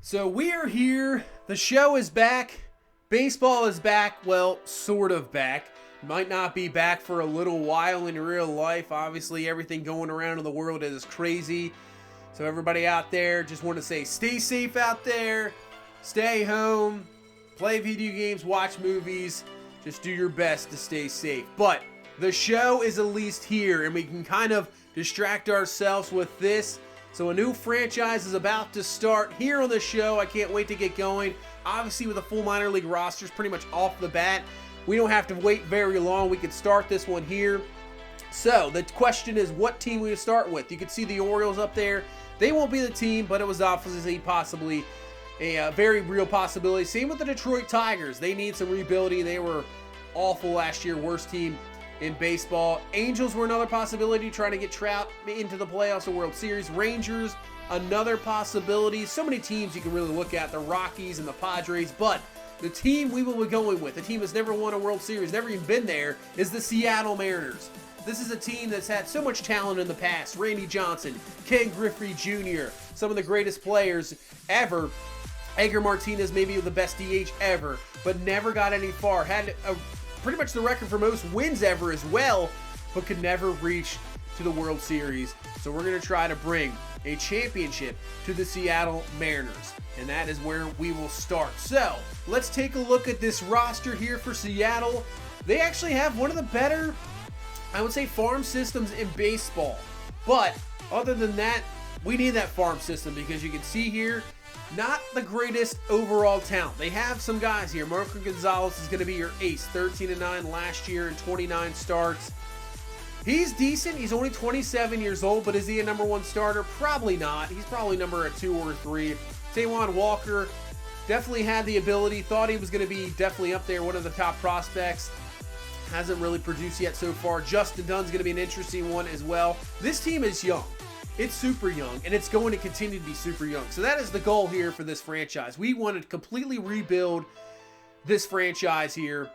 So we are here. The show is back. Baseball is back. Well, sort of back. Might not be back for a little while in real life. Obviously, everything going around in the world is crazy. So everybody out there, just want to say stay safe out there. Stay home. Play video games. Watch movies. Just do your best to stay safe. But the show is at least here, and we can kind of distract ourselves with this. So a new franchise is about to start here on the show. I can't wait to get going. Obviously, with a full minor league rosters pretty much off the bat, we don't have to wait very long. We can start this one here. So the question is, what team we start with? You can see the Orioles up there. They won't be the team, but it was obviously possibly a very real possibility. Same with the Detroit Tigers. They need some rebuilding. They were awful last year, worst team in baseball. Angels were another possibility, trying to get Trout into the playoffs or World Series. Rangers, another possibility. So many teams you can really look at, the Rockies and the Padres, but the team we will be going with, the team that's never won a World Series, never even been there, is the Seattle Mariners. This is a team that's had so much talent in the past. Randy Johnson, Ken Griffey Jr., some of the greatest players ever. Edgar Martinez, maybe the best DH ever, but never got any far. Had pretty much the record for most wins ever as well, but could never reach to the World Series. So we're going to try to bring a championship to the Seattle Mariners, and that is where we will start. So let's take a look at this roster here for Seattle. They actually have one of the better, I would say, farm systems in baseball. But other than that, we need that farm system because you can see here, not the greatest overall talent. They have some guys here. Marco Gonzalez is going to be your ace. 13-9 last year and 29 starts. He's decent. He's only 27 years old, but is he a number one starter? Probably not. He's probably number 2 or 3. Taijuan Walker definitely had the ability. Thought he was going to be definitely up there, one of the top prospects. Hasn't really produced yet so far. Justin Dunn's going to be an interesting one as well. This team is young. It's super young, and it's going to continue to be super young. So that is the goal here for this franchise. We want to completely rebuild this franchise here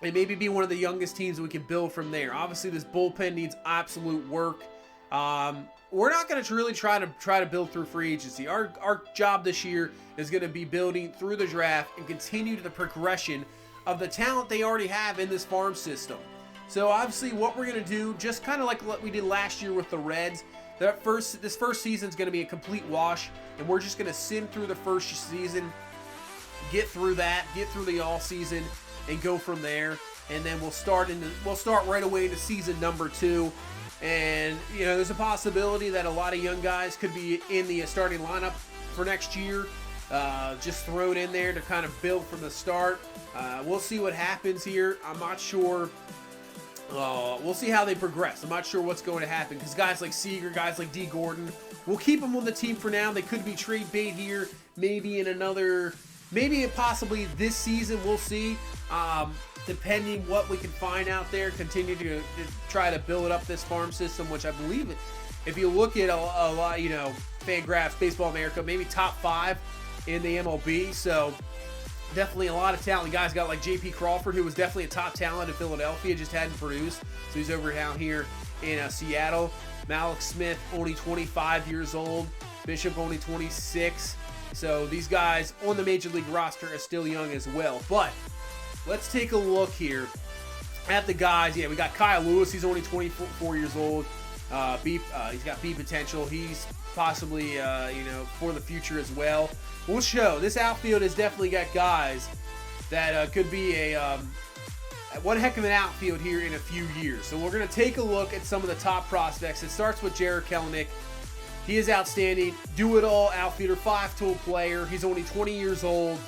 and maybe be one of the youngest teams that we can build from there. Obviously, this bullpen needs absolute work. We're not going to really try to build through free agency. Our job this year is going to be building through the draft and continue the progression of the talent they already have in this farm system. So obviously, what we're going to do, just kind of like what we did last year with the Reds, this first season is going to be a complete wash, and we're just going to sit through the first season, get through that, get through the all season, and go from there. And then we'll start right away into season number 2. And you know, there's a possibility that a lot of young guys could be in the starting lineup for next year, just thrown in there to kind of build from the start. We'll see what happens here. I'm not sure. We'll see how they progress. I'm not sure what's going to happen because guys like Seager, guys like D. Gordon, we'll keep them on the team for now. They could be trade bait here, maybe in another, maybe possibly this season. We'll see. Depending what we can find out there, continue to try to build up this farm system, which I believe, if you look at a lot, you know, Fangraphs, Baseball America, maybe top 5 in the MLB. So definitely a lot of talent. Guys got like J.P. Crawford, who was definitely a top talent in Philadelphia, just hadn't produced. So he's over down here in Seattle. Malik Smith, only 25 years old. Bishop, only 26. So these guys on the Major League roster are still young as well. But let's take a look here at the guys. Yeah, we got Kyle Lewis. He's only 24 years old. He's got B potential. He's possibly, for the future as well. We'll show. This outfield has definitely got guys that could be one heck of an outfield here in a few years. So we're going to take a look at some of the top prospects. It starts with Jarred Kelenic. He is outstanding. Do-it-all outfielder, 5-tool player. He's only 20 years old.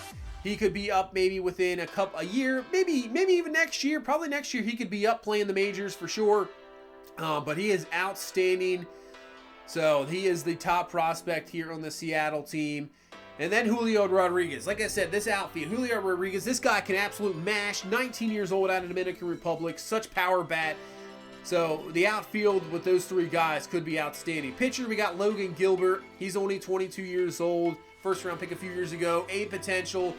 He could be up maybe within a year, maybe even next year. Probably next year he could be up playing the majors for sure. But he is outstanding. So he is the top prospect here on the Seattle team. And then Julio Rodriguez. Like I said, this outfield, Julio Rodriguez, this guy can absolute mash. 19 years old out of the Dominican Republic. Such power bat. So the outfield with those 3 guys could be outstanding. Pitcher, we got Logan Gilbert. He's only 22 years old. First round pick a few years ago. A potential.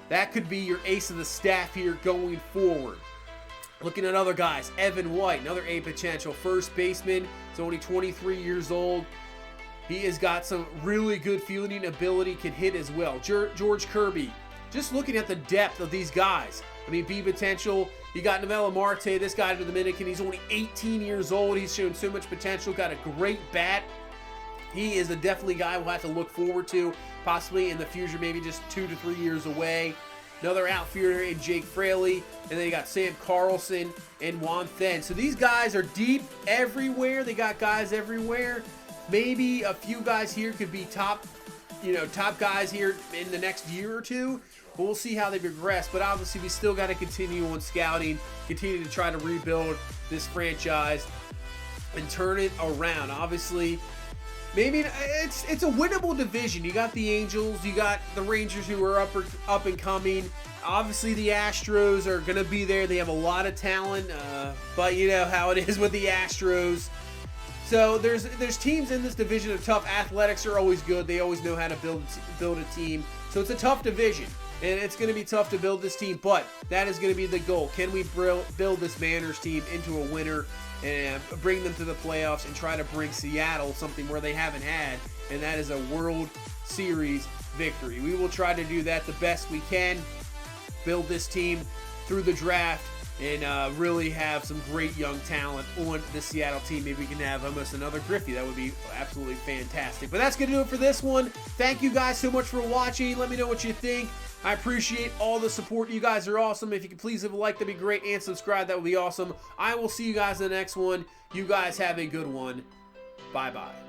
That could be your ace of the staff here going forward. Looking at other guys, Evan White, another A potential. First baseman. He's only 23 years old. He has got some really good fielding ability, can hit as well. George Kirby, just looking at the depth of these guys. I mean, B potential. You got Noello Marte, this guy to the Dominican. He's only 18 years old. He's shown so much potential. Got a great bat. He is a definitely guy we'll have to look forward to, possibly in the future, maybe just 2 to 3 years away. Another outfielder in Jake Fraley. And then you got Sam Carlson and Juan Then. So these guys are deep everywhere. They got guys everywhere. Maybe a few guys here could be top guys here in the next year or two. But we'll see how they progress. But obviously, we still got to continue on scouting, continue to try to rebuild this franchise and turn it around. Obviously, maybe it's a winnable division. You got the Angels, you got the Rangers who are up and coming. Obviously, the Astros are going to be there. They have a lot of talent, but you know how it is with the Astros. So there's teams in this division that are tough. Athletics are always good. They always know how to build a team. So it's a tough division. And it's going to be tough to build this team, but that is going to be the goal. Can we build this Mariners team into a winner and bring them to the playoffs and try to bring Seattle something where they haven't had, and that is a World Series victory. We will try to do that the best we can, build this team through the draft, and really have some great young talent on the Seattle team. Maybe we can have almost another Griffey. That would be absolutely fantastic. But that's going to do it for this one. Thank you guys so much for watching. Let me know what you think. I appreciate all the support. You guys are awesome. If you could please leave a like, that'd be great. And subscribe, that would be awesome. I will see you guys in the next one. You guys have a good one. Bye-bye.